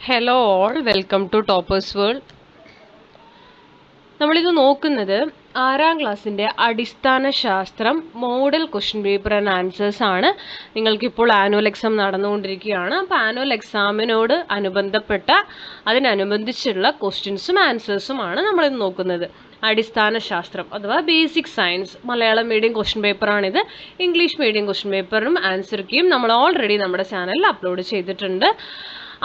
Hello all, welcome to toppers world. നമ്മളിത് നോക്കുന്നത് 6ാം ക്ലാസ്സിൻ്റെ അടിസ്ഥാന ശാസ്ത്രം model question paper and answers ആണ്. നിങ്ങൾക്കിപ്പോൾ ആനുവൽ എക്സാം നടന്നുകൊണ്ടിരിക്കുകയാണ്. അപ്പോൾ ആനുവൽ എക്സാമിനോട് അതിനനുബന്ധിച്ചുള്ള ക്വസ്റ്റ്യൻസും ആൻസേഴ്സുമാണ് നമ്മളിത് നോക്കുന്നത്. അടിസ്ഥാന ശാസ്ത്രം അഥവാ basic science Malayalam medium question പേപ്പറാണിത്. ഇംഗ്ലീഷ് മീഡിയം ക്വസ്റ്റ്യൻ പേപ്പറും ആൻസർ കീയും നമ്മൾ ഓൾറെഡി നമ്മുടെ ചാനലിൽ അപ്ലോഡ് ചെയ്തിട്ടുണ്ട്.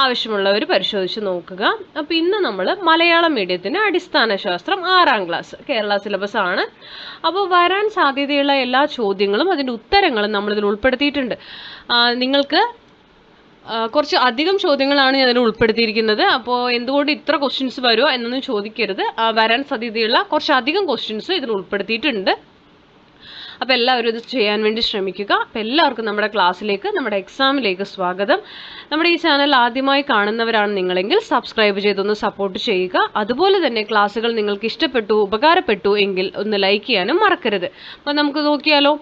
ആവശ്യമുള്ളവർ പരിശോധിച്ച് നോക്കുക. അപ്പോൾ ഇന്ന് നമ്മൾ മലയാളം മീഡിയത്തിന് അടിസ്ഥാന ശാസ്ത്രം 6ാം ക്ലാസ് കേരള സിലബസ് ആണ്. അപ്പോൾ വരാൻ സാധ്യതയുള്ള എല്ലാ ചോദ്യങ്ങളും അതിൻ്റെ ഉത്തരങ്ങളും നമ്മളിതിൽ ഉൾപ്പെടുത്തിയിട്ടുണ്ട്. നിങ്ങൾക്ക് കുറച്ച് അധികം ചോദ്യങ്ങളാണ് ഞാൻ അതിൽ ഉൾപ്പെടുത്തിയിരിക്കുന്നത്. അപ്പോൾ എന്തുകൊണ്ട് ഇത്ര ക്വസ്റ്റ്യൻസ് വരുമോ എന്നൊന്നും ചോദിക്കരുത്. വരാൻ സാധ്യതയുള്ള കുറച്ചധികം ക്വസ്റ്റ്യൻസ് ഇതിൽ ഉൾപ്പെടുത്തിയിട്ടുണ്ട്. അപ്പോൾ എല്ലാവരും ഇത് ചെയ്യാൻ വേണ്ടി ശ്രമിക്കുക. അപ്പോൾ എല്ലാവർക്കും നമ്മുടെ ക്ലാസ്സിലേക്ക്, നമ്മുടെ എക്സാമിലേക്ക് സ്വാഗതം. നമ്മുടെ ഈ ചാനൽ ആദ്യമായി കാണുന്നവരാണ് നിങ്ങളെങ്കിൽ സബ്സ്ക്രൈബ് ചെയ്തൊന്ന് സപ്പോർട്ട് ചെയ്യുക. അതുപോലെ തന്നെ ക്ലാസ്സുകൾ നിങ്ങൾക്ക് ഇഷ്ടപ്പെട്ടു, ഉപകാരപ്പെട്ടു എങ്കിൽ ഒന്ന് ലൈക്ക് ചെയ്യാനും മറക്കരുത്. അപ്പോൾ നമുക്ക് നോക്കിയാലോ.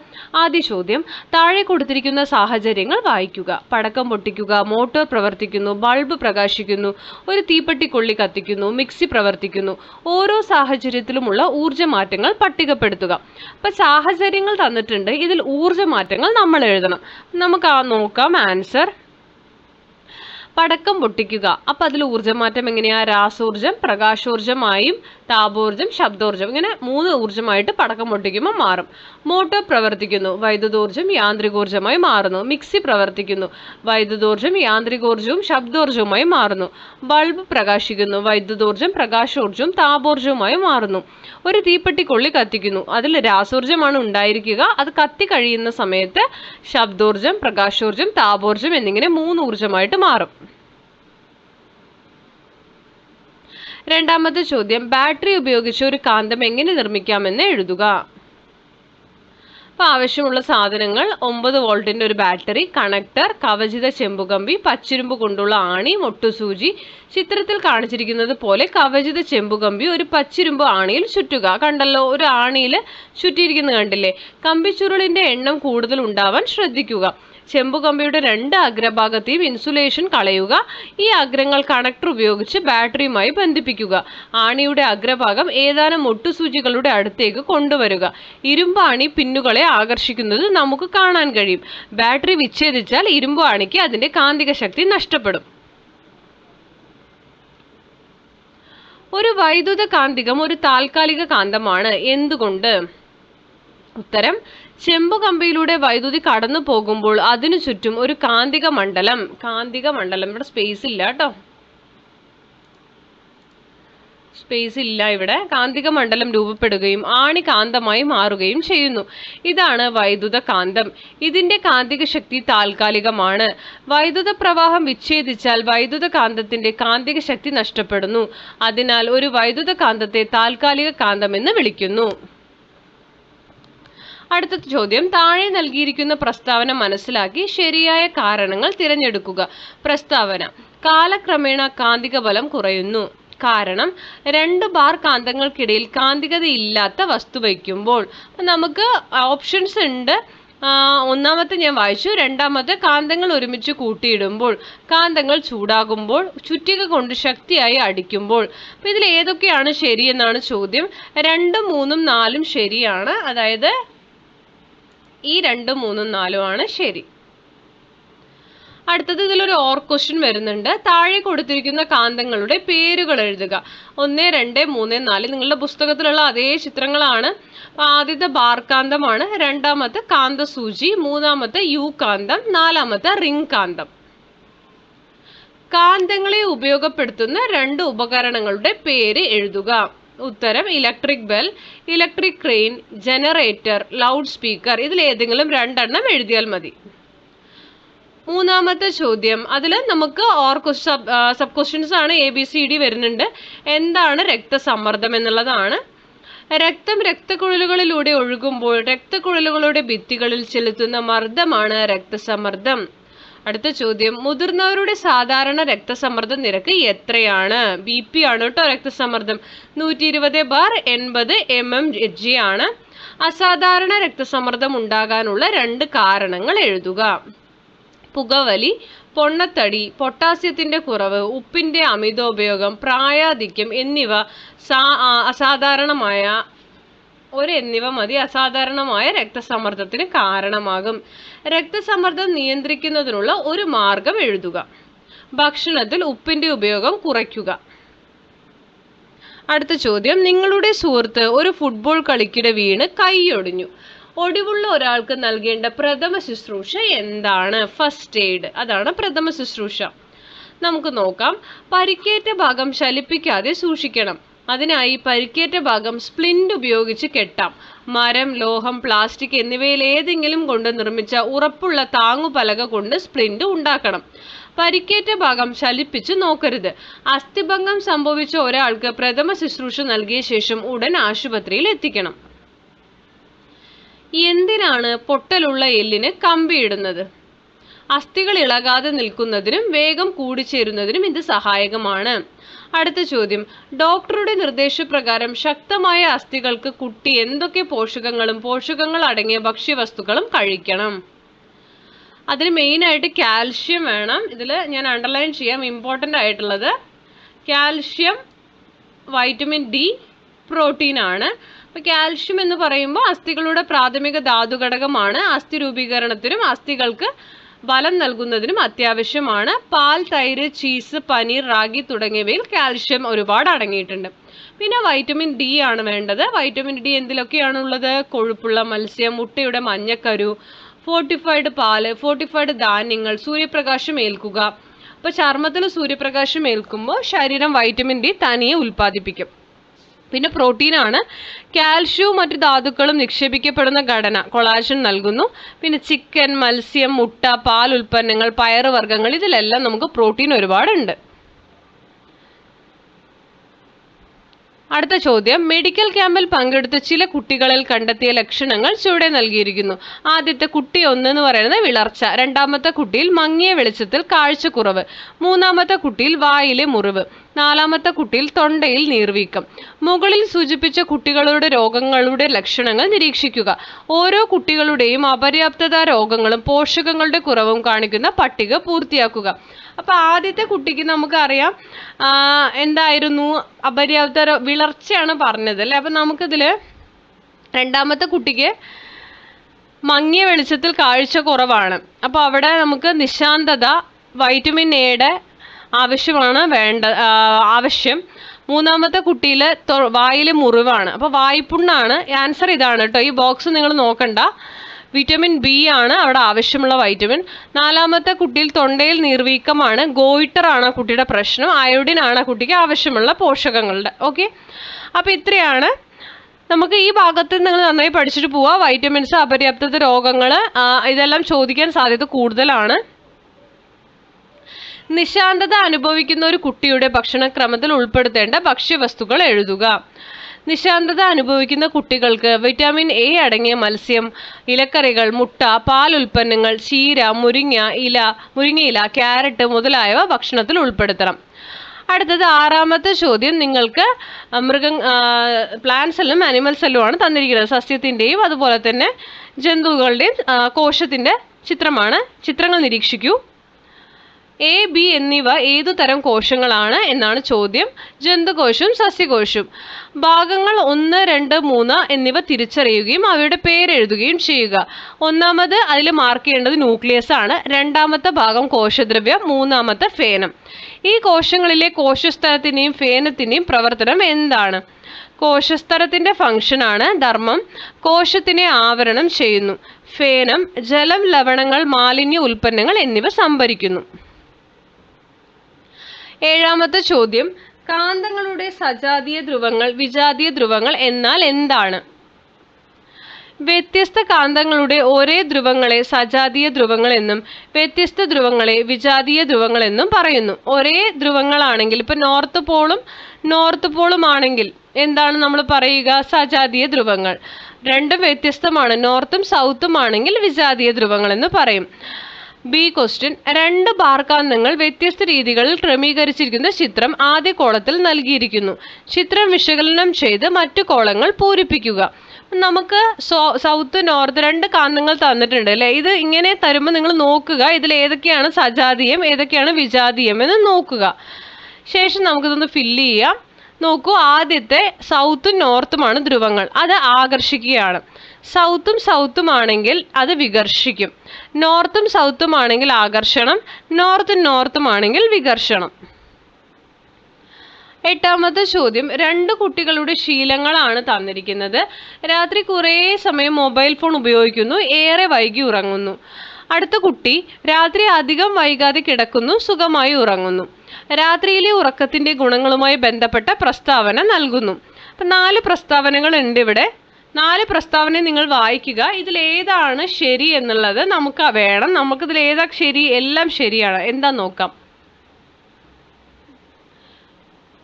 ആദ്യ ചോദ്യം, താഴെ കൊടുത്തിരിക്കുന്ന സാഹചര്യങ്ങൾ വായിക്കുക. പടക്കം പൊട്ടിക്കുക, മോട്ടോർ പ്രവർത്തിക്കുന്നു, ബൾബ് പ്രകാശിക്കുന്നു, ഒരു തീപ്പെട്ടിക്കൊള്ളി കത്തിക്കുന്നു, മിക്സി പ്രവർത്തിക്കുന്നു. ഓരോ സാഹചര്യത്തിലുമുള്ള ഊർജ്ജമാറ്റങ്ങൾ പട്ടികപ്പെടുത്തുക. അപ്പോൾ സാഹചര്യങ്ങൾ തന്നിട്ടുണ്ട്. ഇതിൽ ഊർജ്ജമാറ്റങ്ങൾ നമ്മൾ എഴുതണം. നമുക്ക് നോക്കാം ആൻസർ. പടക്കം പൊട്ടിക്കുക. അപ്പം അതിൽ ഊർജ്ജമാറ്റം എങ്ങനെയാ? രാസോർജം, പ്രകാശോർജമായും താപോർജം, ശബ്ദോർജം, ഇങ്ങനെ 3 ഊർജ്ജമായിട്ട് പടക്കം പൊട്ടിക്കുമ്പോൾ മാറും. മോട്ടോർ പ്രവർത്തിക്കുന്നു, വൈദ്യുതോർജം യാന്ത്രികോർജമായി മാറുന്നു. മിക്സി പ്രവർത്തിക്കുന്നു, വൈദ്യുതോർജം യാന്ത്രികോർജവും ശബ്ദോർജവുമായി മാറുന്നു. ബൾബ് പ്രകാശിക്കുന്നു, വൈദ്യുതോർജം പ്രകാശോർജവും താപോർജവുമായി മാറുന്നു. ഒരു തീപ്പെട്ടിക്കൊള്ളി കത്തിക്കുന്നു, അതിൽ രാസോർജമാണ് ഉണ്ടായിരിക്കുക. അത് കത്തി കഴിയുന്ന സമയത്ത് ശബ്ദോർജം, പ്രകാശോർജം, താപോർജം എന്നിങ്ങനെ 3 ഊർജ്ജമായിട്ട് മാറും. രണ്ടാമത്തെ ചോദ്യം, ബാറ്ററി ഉപയോഗിച്ച് ഒരു കാന്തം എങ്ങനെ നിർമ്മിക്കാമെന്ന് എഴുതുക. അപ്പോൾ ആവശ്യമുള്ള സാധനങ്ങൾ 9 വോൾട്ടിൻ്റെ ഒരു ബാറ്ററി, കണക്ടർ, കവചിത ചെമ്പുകമ്പി, പച്ചിരുമ്പ് കൊണ്ടുള്ള ആണി, മൊട്ടുസൂചി. ചിത്രത്തിൽ കാണിച്ചിരിക്കുന്നത് പോലെ കവചിത ചെമ്പുകമ്പി ഒരു പച്ചിരുമ്പ് ആണിയിൽ ചുറ്റുക. കണ്ടല്ലോ, ഒരു ആണിയിൽ ചുറ്റിയിരിക്കുന്നത് കണ്ടില്ലേ. കമ്പിച്ചുരുളിൻ്റെ എണ്ണം കൂടുതൽ ഉണ്ടാവാൻ ശ്രദ്ധിക്കുക. ചെമ്പുകമ്പിയുടെ 2 അഗ്രഭാഗത്തെയും ഇൻസുലേഷൻ കളയുക. ഈ അഗ്രങ്ങൾ കണക്ടർ ഉപയോഗിച്ച് ബാറ്ററിയുമായി ബന്ധിപ്പിക്കുക. ആണിയുടെ അഗ്രഭാഗം ഏതാനും മൊട്ടുസൂചികളുടെ അടുത്തേക്ക് കൊണ്ടുവരിക. ഇരുമ്പ് ആണി പിന്നുകളെ ആകർഷിക്കുന്നത് നമുക്ക് കാണാൻ കഴിയും. ബാറ്ററി വിച്ഛേദിച്ചാൽ ഇരുമ്പ് ആണിക്ക് അതിന്റെ കാന്തിക ശക്തി നഷ്ടപ്പെടും. ഒരു വൈദ്യുത കാന്തികം ഒരു താൽക്കാലിക കാന്തമാണ്. എന്തുകൊണ്ട്? ഉത്തരം, ചെമ്പുകമ്പിയിലൂടെ വൈദ്യുതി കടന്നു പോകുമ്പോൾ അതിനു ചുറ്റും ഒരു കാന്തിക മണ്ഡലം, ഇവിടെ സ്പേസ് ഇല്ല കേട്ടോ, ഇവിടെ കാന്തിക മണ്ഡലം രൂപപ്പെടുകയും ആണി കാന്തമായി മാറുകയും ചെയ്യുന്നു. ഇതാണ് വൈദ്യുത കാന്തം. ഇതിന്റെ കാന്തിക ശക്തി താൽക്കാലികമാണ്. വൈദ്യുത പ്രവാഹം വിച്ഛേദിച്ചാൽ വൈദ്യുത കാന്തത്തിന്റെ കാന്തിക ശക്തി നഷ്ടപ്പെടുന്നു. അതിനാൽ ഒരു വൈദ്യുത കാന്തത്തെ താൽക്കാലിക കാന്തം എന്ന് വിളിക്കുന്നു. അടുത്ത ചോദ്യം, താഴെ നൽകിയിരിക്കുന്ന പ്രസ്താവന മനസ്സിലാക്കി ശരിയായ കാരണങ്ങൾ തിരഞ്ഞെടുക്കുക. പ്രസ്താവന: കാലക്രമേണ കാന്തിക ബലം കുറയുന്നു. കാരണം 2 ബാർ കാന്തങ്ങൾക്കിടയിൽ കാന്തികതയില്ലാത്ത വസ്തു വയ്ക്കുമ്പോൾ. നമുക്ക് ഓപ്ഷൻസ് ഉണ്ട്. ഒന്നാമത്തെ ഞാൻ വായിച്ചു. രണ്ടാമത്തെ, കാന്തങ്ങൾ ഒരുമിച്ച് കൂട്ടിയിടുമ്പോൾ, കാന്തങ്ങൾ ചൂടാകുമ്പോൾ, ചുറ്റിക കൊണ്ട് ശക്തിയായി അടിക്കുമ്പോൾ. അപ്പം ഇതിൽ ഏതൊക്കെയാണ് ശരിയെന്നാണ് ചോദ്യം. 2, 3, 4 ശരിയാണ്. അതായത് ഈ 2, 3, 4 ആണ് ശരി. അടുത്തത്, ഇതിലൊരു ഓർ ക്വസ്റ്റ്യൻ വരുന്നുണ്ട്. താഴെ കൊടുത്തിരിക്കുന്ന കാന്തങ്ങളുടെ പേരുകൾ എഴുതുക. 1, 2, 3, 4 നിങ്ങളുടെ പുസ്തകത്തിലുള്ള അതേ ചിത്രങ്ങളാണ്. ആദ്യത്തെ ബാർ കാന്തമാണ്, രണ്ടാമത്തെ കാന്തസൂചി, മൂന്നാമത്തെ യു കാന്തം, നാലാമത്തെ റിംഗ് കാന്തം. കാന്തങ്ങളെ ഉപയോഗപ്പെടുത്തുന്ന 2 ഉപകരണങ്ങളുടെ പേര് എഴുതുക. ഉത്തരം, electric bell, electric crane, generator, loud speaker. ഇതിൽ ഏതെങ്കിലും 2 എഴുതിയാൽ മതി. മൂന്നാമത്തെ ചോദ്യം, അതിൽ നമുക്ക് സബ് ക്വസ്റ്റ്യൻസ് ആണ്. ABCD വരുന്നുണ്ട്. എന്താണ് രക്തസമ്മർദ്ദം എന്നുള്ളതാണ്. രക്തം രക്തക്കുഴലുകളിലൂടെ ഒഴുകുമ്പോൾ രക്തക്കുഴലുകളുടെ ഭിത്തികളിൽ ചെലുത്തുന്ന മർദ്ദമാണ് രക്തസമ്മർദ്ദം. അടുത്ത ചോദ്യം, മുതിർന്നവരുടെ സാധാരണ രക്തസമ്മർദ്ദ നിരക്ക് എത്രയാണ്? BP ആണ് കേട്ടോ രക്തസമ്മർദ്ദം. 120/80 mmHg ആണ്. അസാധാരണ രക്തസമ്മർദ്ദം ഉണ്ടാകാനുള്ള 2 കാരണങ്ങൾ എഴുതുക. പുകവലി, പൊണ്ണത്തടി, പൊട്ടാസ്യത്തിന്റെ കുറവ്, ഉപ്പിന്റെ അമിതോപയോഗം, പ്രായാധിക്യം എന്നിവ അസാധാരണമായ രക്തസമ്മർദ്ദത്തിന് കാരണമാകും. രക്തസമ്മർദ്ദം നിയന്ത്രിക്കുന്നതിനുള്ള ഒരു മാർഗം എഴുതുക. ഭക്ഷണത്തിൽ ഉപ്പിന്റെ ഉപയോഗം കുറയ്ക്കുക. അടുത്ത ചോദ്യം, നിങ്ങളുടെ സുഹൃത്ത് ഒരു ഫുട്ബോൾ കളിക്കിടെ വീണ് കൈയൊടിഞ്ഞു. ഒടിവുള്ള ഒരാൾക്ക് നൽകേണ്ട പ്രഥമ ശുശ്രൂഷ എന്താണ്? First aid. അതാണ് പ്രഥമ ശുശ്രൂഷ. നമുക്ക് നോക്കാം. പരിക്കേറ്റ ഭാഗം ശലിപ്പിക്കാതെ സൂക്ഷിക്കണം. അതിനായി പരിക്കേറ്റ ഭാഗം സ്പ്ലിന്റ് ഉപയോഗിച്ച് കെട്ടാം. മരം, ലോഹം, പ്ലാസ്റ്റിക് എന്നിവയിൽ ഏതെങ്കിലും കൊണ്ട് നിർമ്മിച്ച ഉറപ്പുള്ള താങ്ങുപലക കൊണ്ട് സ്പ്ലിന്റ് ഉണ്ടാക്കണം. പരിക്കേറ്റ ഭാഗം ശലിപ്പിച്ച് നോക്കരുത്. അസ്ഥിഭംഗം സംഭവിച്ച ഒരാൾക്ക് പ്രഥമ ശുശ്രൂഷ നൽകിയ ശേഷം ഉടൻ ആശുപത്രിയിൽ എത്തിക്കണം. എന്തിനാണ് പൊട്ടലുള്ള എല്ലിന് കമ്പിയിടുന്നത്? അസ്ഥികൾ ഇളകാതെ നിൽക്കുന്നതിനും വേഗം കൂടിച്ചേരുന്നതിനും ഇത് സഹായകമാണ്. അടുത്ത ചോദ്യം, ഡോക്ടറുടെ നിർദ്ദേശപ്രകാരം ശക്തമായ അസ്ഥികൾക്ക് കുട്ടി എന്തൊക്കെ പോഷകങ്ങൾ അടങ്ങിയ ഭക്ഷ്യവസ്തുക്കളും കഴിക്കണം? അതിന് മെയിനായിട്ട് കാൽഷ്യം വേണം. ഇതിൽ ഞാൻ അണ്ടർലൈൻ ചെയ്യാം ഇമ്പോർട്ടൻ്റ് ആയിട്ടുള്ളത്. കാൽഷ്യം, വൈറ്റമിൻ ഡി, പ്രോട്ടീൻ ആണ്. അപ്പോൾ കാൽഷ്യം എന്ന് പറയുമ്പോൾ അസ്ഥികളുടെ പ്രാഥമിക ധാതുഘടകമാണ്. അസ്ഥി രൂപീകരണത്തിനും അസ്ഥികൾക്ക് ബലം നൽകുന്നതിനും അത്യാവശ്യമാണ്. പാൽ, തൈര്, ചീസ്, പനീർ, റാഗി തുടങ്ങിയവയിൽ കാൽഷ്യം ഒരുപാട് അടങ്ങിയിട്ടുണ്ട്. പിന്നെ വൈറ്റമിൻ ഡി ആണ് വേണ്ടത്. Vitamin D എന്തിലൊക്കെയാണുള്ളത്? കൊഴുപ്പുള്ള മത്സ്യം, മുട്ടയുടെ മഞ്ഞക്കരു, ഫോർട്ടിഫൈഡ് പാല്, ഫോർട്ടിഫൈഡ് ധാന്യങ്ങൾ, സൂര്യപ്രകാശം ഏൽക്കുക. അപ്പോൾ ചർമ്മത്തിൽ സൂര്യപ്രകാശം ഏൽക്കുമ്പോൾ ശരീരം വൈറ്റമിൻ ഡി തനിയെ ഉൽപ്പാദിപ്പിക്കും. പിന്നെ പ്രോട്ടീൻ ആണ്. കാൽഷ്യവും മറ്റു ധാതുക്കളും നിക്ഷേപിക്കപ്പെടുന്ന ഘടന കൊളാജൻ നൽകുന്നു. പിന്നെ ചിക്കൻ, മത്സ്യം, മുട്ട, പാൽ ഉൽപ്പന്നങ്ങൾ, പയറുവർഗ്ഗങ്ങൾ ഇതിലെല്ലാം നമുക്ക് പ്രോട്ടീൻ ഒരുപാടുണ്ട്. അടുത്ത ചോദ്യം, മെഡിക്കൽ ക്യാമ്പിൽ പങ്കെടുത്ത ചില കുട്ടികളിൽ കണ്ടെത്തിയ ലക്ഷണങ്ങൾ ചുവടെ നൽകിയിരിക്കുന്നു. ആദ്യത്തെ കുട്ടി 1 എന്ന് പറയുന്നത് വിളർച്ച, രണ്ടാമത്തെ കുട്ടിയിൽ മങ്ങിയ വെളിച്ചത്തിൽ കാഴ്ചക്കുറവ്, മൂന്നാമത്തെ കുട്ടിയിൽ വായിലെ മുറിവ്, നാലാമത്തെ കുട്ടിയിൽ തൊണ്ടയിൽ നീർവീക്കം. മുകളിൽ സൂചിപ്പിച്ച കുട്ടികളുടെ രോഗങ്ങളുടെ ലക്ഷണങ്ങൾ നിരീക്ഷിക്കുക. ഓരോ കുട്ടികളുടെയും അപര്യാപ്തത രോഗങ്ങളും പോഷകങ്ങളുടെ കുറവും കാണിക്കുന്ന പട്ടിക പൂർത്തിയാക്കുക. അപ്പൊ ആദ്യത്തെ കുട്ടിക്ക് നമുക്കറിയാം എന്തായിരുന്നു? അപര്യാപ്ത വിളർച്ചയാണ് പറഞ്ഞത് അല്ലെ. അപ്പൊ നമുക്കിതില് രണ്ടാമത്തെ കുട്ടിക്ക് മങ്ങിയ വെളിച്ചത്തിൽ കാഴ്ച കുറവാണ്. അപ്പൊ അവിടെ നമുക്ക് നിശാന്തത, വൈറ്റമിൻ എയുടെ ആവശ്യം. മൂന്നാമത്തെ കുട്ടിയിൽ വായിലെ മുറിവാണ്. അപ്പൊ വായ്പുണ്ണാണ്. ആൻസർ ഇതാണ് കേട്ടോ. ഈ ബോക്സ് നിങ്ങൾ നോക്കണ്ട. വിറ്റമിൻ ബി ആണ് അവിടെ ആവശ്യമുള്ള വൈറ്റമിൻ. നാലാമത്തെ കുട്ടിയിൽ തൊണ്ടയിൽ നീർവീക്കമാണ്. ഗോയിറ്റർ ആണ് കുട്ടിയുടെ പ്രശ്നം. അയോഡിൻ ആണ് കുട്ടിക്ക് ആവശ്യമുള്ള പോഷകങ്ങളുടെ. ഓക്കെ, അപ്പൊ ഇത്രയാണ്. നമുക്ക് ഈ ഭാഗത്ത് നിങ്ങൾ നന്നായി പഠിച്ചിട്ട് പോവാ. വൈറ്റമിൻസ്, അപര്യാപ്തത രോഗങ്ങൾ, ഇതെല്ലാം ചോദിക്കാൻ സാധ്യത കൂടുതലാണ്. നിശാന്തത അനുഭവിക്കുന്ന ഒരു കുട്ടിയുടെ ഭക്ഷണക്രമത്തിൽ ഉൾപ്പെടുത്തേണ്ട ഭക്ഷ്യവസ്തുക്കൾ എഴുതുക. നിശാന്തത അനുഭവിക്കുന്ന കുട്ടികൾക്ക് വിറ്റാമിൻ എ അടങ്ങിയ മത്സ്യം, ഇലക്കറികൾ, മുട്ട, പാൽ ഉൽപ്പന്നങ്ങൾ, ചീര, മുരിങ്ങയില, ക്യാരറ്റ് മുതലായവ ഭക്ഷണത്തിൽ ഉൾപ്പെടുത്തണം. അടുത്തത് 6ാമത്തെ ചോദ്യം, നിങ്ങൾക്ക് പ്ലാന്റ് സെല്ലും ആനിമൽ സെല്ലും ആണ് തന്നിരിക്കുന്നത്. സസ്യത്തിൻ്റെയും അതുപോലെ തന്നെ ജന്തുക്കളുടെയും കോശത്തിൻ്റെ ചിത്രങ്ങൾ നിരീക്ഷിക്കൂ. എ, ബി എന്നിവ ഏതു തരം കോശങ്ങളാണ് എന്നാണ് ചോദ്യം. ജന്തുകോശവും സസ്യകോശവും. ഭാഗങ്ങൾ 1, 2, 3 എന്നിവ തിരിച്ചറിയുകയും അവയുടെ പേരെഴുതുകയും ചെയ്യുക. ഒന്നാമത് അതിൽ മാർക്ക് ചെയ്യേണ്ടത് ന്യൂക്ലിയസ് ആണ്. രണ്ടാമത്തെ ഭാഗം കോശദ്രവ്യം, മൂന്നാമത്തെ ഫേനം. ഈ കോശങ്ങളിലെ കോശസ്തരത്തിൻ്റെയും ഫേനത്തിൻ്റെയും പ്രവർത്തനം എന്താണ്? കോശസ്തരത്തിന്റെ ഫംഗ്ഷനാണ് ധർമ്മം. കോശത്തിനെ ആവരണം ചെയ്യുന്നു. ഫേനം ജലം, ലവണങ്ങൾ, മാലിന്യ ഉൽപ്പന്നങ്ങൾ എന്നിവ സംഭരിക്കുന്നു. 7ാമത്തെ ചോദ്യം, കാന്തങ്ങളുടെ സജാതീയ ധ്രുവങ്ങൾ, വിജാതീയ ധ്രുവങ്ങൾ എന്നാൽ എന്താണ്? വ്യത്യസ്ത കാന്തങ്ങളുടെ ഒരേ ധ്രുവങ്ങളെ സജാതീയ ധ്രുവങ്ങൾ എന്നും വ്യത്യസ്ത ധ്രുവങ്ങളെ വിജാതീയ ധ്രുവങ്ങൾ എന്നും പറയുന്നു. ഒരേ ധ്രുവങ്ങളാണെങ്കിൽ, ഇപ്പൊ നോർത്ത് പോളും ആണെങ്കിൽ എന്താണ് നമ്മൾ പറയുക? സജാതീയ ധ്രുവങ്ങൾ. രണ്ടും വ്യത്യസ്തമാണ്, നോർത്തും സൗത്തും ആണെങ്കിൽ വിജാതീയ ധ്രുവങ്ങൾ എന്ന് പറയും. ബി ക്വസ്റ്റ്യൻ, 2 ബാർകാന്തങ്ങൾ വ്യത്യസ്ത രീതികളിൽ ക്രമീകരിച്ചിരിക്കുന്ന ചിത്രം ആദ്യ കോളത്തിൽ നൽകിയിരിക്കുന്നു. ചിത്രം വിശകലനം ചെയ്ത് മറ്റു കോളങ്ങൾ പൂരിപ്പിക്കുക. നമുക്ക് സൗത്ത് നോർത്ത് 2 കാന്തങ്ങൾ തന്നിട്ടുണ്ട് അല്ലേ. ഇത് ഇങ്ങനെ തരുമ്പോൾ നിങ്ങൾ നോക്കുക ഇതിൽ ഏതൊക്കെയാണ് സജാതീയം ഏതൊക്കെയാണ് വിജാതീയം എന്ന് നോക്കുക. ശേഷം നമുക്കിതൊന്ന് ഫില്ല് ചെയ്യാം. നോക്കൂ, ആദ്യത്തെ സൗത്തും നോർത്തുമാണ് ധ്രുവങ്ങൾ, അത് ആകർഷിക്കുകയാണ്. സൗത്തും ആണെങ്കിൽ അത് വികർഷിക്കും. നോർത്തും സൗത്തും ആണെങ്കിൽ ആകർഷണം, നോർത്തും ആണെങ്കിൽ വികർഷണം. 8ാമത്തെ ചോദ്യം, 2 കുട്ടികളുടെ ശീലങ്ങളാണ് തന്നിരിക്കുന്നത്. രാത്രി കുറേ സമയം മൊബൈൽ ഫോൺ ഉപയോഗിക്കുന്നു, ഏറെ വൈകി ഉറങ്ങുന്നു. അടുത്ത കുട്ടി രാത്രി അധികം വൈകാതെ കിടക്കുന്നു, സുഖമായി ഉറങ്ങുന്നു. രാത്രിയിലെ ഉറക്കത്തിന്റെ ഗുണങ്ങളുമായി ബന്ധപ്പെട്ട പ്രസ്താവന നൽകുന്നു. അപ്പം 4 പ്രസ്താവനകൾ ഉണ്ട് ഇവിടെ. 4 പ്രസ്താവന നിങ്ങൾ വായിക്കുക. ഇതിൽ ഏതാണ് ശരി എന്നുള്ളത് നമുക്ക് വേണം. നമുക്കിതിൽ ഏതാ ശരി? എല്ലാം ശരിയാണ്. എന്താ നോക്കാം.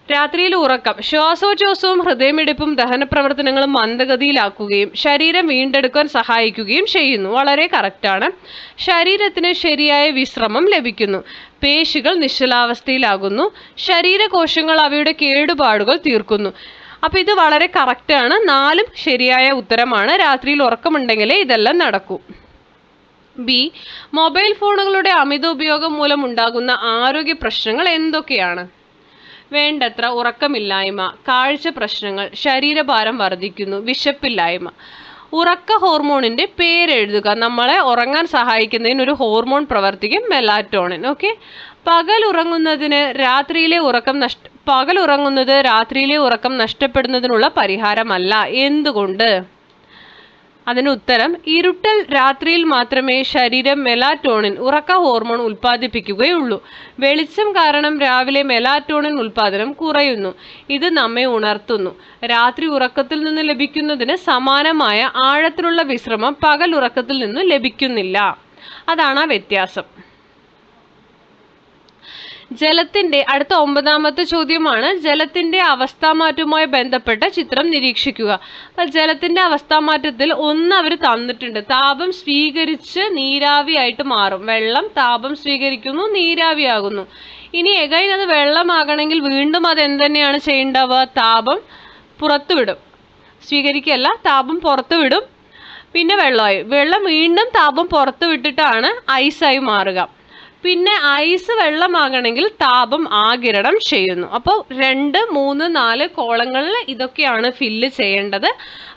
രാത്രിയിൽ ഉറക്കം ശ്വാസോച്ഛ്വാസവും ഹൃദയമിടിപ്പും ദഹനപ്രവർത്തനങ്ങളും മന്ദഗതിയിലാക്കുകയും ശരീരം വീണ്ടെടുക്കാൻ സഹായിക്കുകയും ചെയ്യുന്നു. വളരെ കറക്റ്റാണ്. ശരീരത്തിന് ശരിയായ വിശ്രമം ലഭിക്കുന്നു. പേശികൾ നിശ്ചലാവസ്ഥയിലാകുന്നു. ശരീരകോശങ്ങൾ അവയുടെ കേടുപാടുകൾ തീർക്കുന്നു. അപ്പം ഇത് വളരെ കറക്റ്റാണ്. 4 ശരിയായ ഉത്തരമാണ്. രാത്രിയിൽ ഉറക്കമുണ്ടെങ്കിലേ ഇതെല്ലാം നടക്കൂ. ബി, മൊബൈൽ ഫോണുകളുടെ അമിത ഉപയോഗം മൂലം ഉണ്ടാകുന്ന ആരോഗ്യ പ്രശ്നങ്ങൾ എന്തൊക്കെയാണ്? വേണ്ടത്ര ഉറക്കമില്ലായ്മ, കാഴ്ച പ്രശ്നങ്ങൾ, ശരീരഭാരം വർദ്ധിക്കുന്നു, വിശപ്പില്ലായ്മ. ഉറക്ക ഹോർമോണിന്റെ പേരെഴുതുക. നമ്മളെ ഉറങ്ങാൻ സഹായിക്കുന്നതിന് ഒരു ഹോർമോൺ പ്രവർത്തിക്കും, മെലാറ്റോണിൻ. ഓക്കെ. പകൽ ഉറങ്ങുന്നത് രാത്രിയിലെ ഉറക്കം നഷ്ടപ്പെടുന്നതിനുള്ള പരിഹാരമല്ല. എന്തുകൊണ്ട്? അതിന് ഉത്തരം, ഇരുട്ടൽ രാത്രിയിൽ മാത്രമേ ശരീരം മെലാറ്റോണിൻ ഉറക്ക ഹോർമോൺ ഉൽപ്പാദിപ്പിക്കുകയുള്ളൂ. വെളിച്ചം കാരണം രാവിലെ മെലാറ്റോണിൻ ഉൽപ്പാദനം കുറയുന്നു. ഇത് നമ്മെ ഉണർത്തുന്നു. രാത്രി ഉറക്കത്തിൽ നിന്ന് ലഭിക്കുന്നതിന് സമാനമായ ആഴത്തിലുള്ള വിശ്രമം പകൽ ഉറക്കത്തിൽ നിന്ന് ലഭിക്കുന്നില്ല. അതാണ് ആ വ്യത്യാസം. അടുത്ത 9ാമത്തെ ചോദ്യമാണ്. ജലത്തിന്റെ അവസ്ഥാമാറ്റവുമായി ബന്ധപ്പെട്ട ചിത്രം നിരീക്ഷിക്കുക. അപ്പൊ ജലത്തിന്റെ അവസ്ഥാമാറ്റത്തിൽ അവർ തന്നിട്ടുണ്ട്. താപം സ്വീകരിച്ച് നീരാവിയായിട്ട് മാറും. വെള്ളം താപം സ്വീകരിക്കുന്നു, നീരാവിയാകുന്നു. ഇനി എഗൈൻ അത് വെള്ളമാകണമെങ്കിൽ വീണ്ടും അത് എന്തുതന്നെയാണ് ചെയ്യേണ്ടവ? താപം പുറത്തുവിടും. സ്വീകരിക്കല്ല, താപം പുറത്തുവിടും. പിന്നെ വെള്ളം വീണ്ടും താപം പുറത്തു വിട്ടിട്ടാണ് ഐസായി മാറുക. പിന്നെ ഐസ് വെള്ളമാകണമെങ്കിൽ താപം ആഗിരണം ചെയ്യുന്നു. അപ്പോൾ 2, 3, 4 കോളങ്ങളിൽ ഇതൊക്കെയാണ് ഫില്ല് ചെയ്യേണ്ടത്.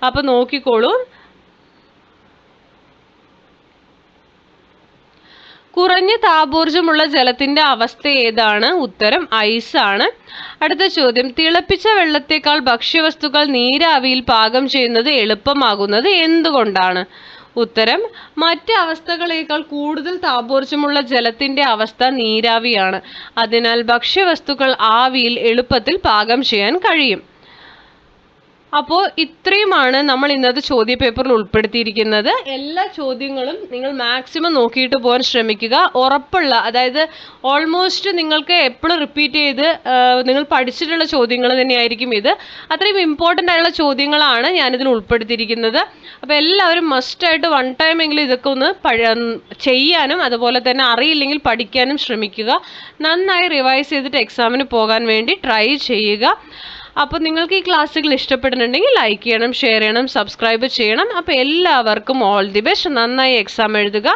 അപ്പോൾ നോക്കിക്കോളൂ. കുറഞ്ഞ താപോർജ്ജമുള്ള ജലത്തിന്റെ അവസ്ഥ ഏതാണ്? ഉത്തരം ഐസ് ആണ്. അടുത്ത ചോദ്യം, തിളപ്പിച്ച വെള്ളത്തേക്കാൾ ഭക്ഷ്യവസ്തുക്കൾ നീരാവിയിൽ പാകം ചെയ്യുന്നത് എളുപ്പമാകുന്നത് എന്തുകൊണ്ടാണ്? ഉത്തരം, മറ്റ് അവസ്ഥകളേക്കാൾ കൂടുതൽ താപോർജ്ജമുള്ള ജലത്തിന്റെ അവസ്ഥ നീരാവിയാണ്. അതിനാൽ ഭക്ഷ്യവസ്തുക്കൾ ആവിയിൽ എളുപ്പത്തിൽ പാകം ചെയ്യാൻ കഴിയും. അപ്പോൾ ഇത്രയുമാണ് നമ്മൾ ഇന്നത്തെ ചോദ്യ പേപ്പറിൽ ഉൾപ്പെടുത്തിയിരിക്കുന്നത്. എല്ലാ ചോദ്യങ്ങളും നിങ്ങൾ മാക്സിമം നോക്കിയിട്ട് പോകാൻ ശ്രമിക്കുക. ഉറപ്പുള്ള, അതായത് ഓൾമോസ്റ്റ് നിങ്ങൾക്ക് എപ്പോഴും റിപ്പീറ്റ് ചെയ്ത് നിങ്ങൾ പഠിച്ചിട്ടുള്ള ചോദ്യങ്ങൾ തന്നെയായിരിക്കും ഇത്. അത്രയും ഇമ്പോർട്ടൻ്റ് ആയിട്ടുള്ള ചോദ്യങ്ങളാണ് ഞാനിതിൽ ഉൾപ്പെടുത്തിയിരിക്കുന്നത്. അപ്പോൾ എല്ലാവരും മസ്റ്റായിട്ട് 1 ടൈം എങ്കിലും ഇതൊക്കെ ഒന്ന് ചെയ്യാനും അതുപോലെ തന്നെ അറിയില്ലെങ്കിൽ പഠിക്കാനും ശ്രമിക്കുക. നന്നായി റിവൈസ് ചെയ്തിട്ട് എക്സാമിന് പോകാൻ വേണ്ടി ട്രൈ ചെയ്യുക. അപ്പോൾ നിങ്ങൾക്ക് ഈ ക്ലാസ്സുകൾ ഇഷ്ടപ്പെടുന്നുണ്ടെങ്കിൽ ലൈക്ക് ചെയ്യണം, ഷെയർ ചെയ്യണം, സബ്സ്ക്രൈബ് ചെയ്യണം. അപ്പോൾ എല്ലാവർക്കും ഓൾ ദി ബെസ്റ്റ്. നന്നായി എക്സാം എഴുതുക.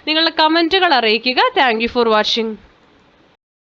നിങ്ങളുടെ കമൻറ്റുകൾ അറിയിക്കുക. Thank you for watching.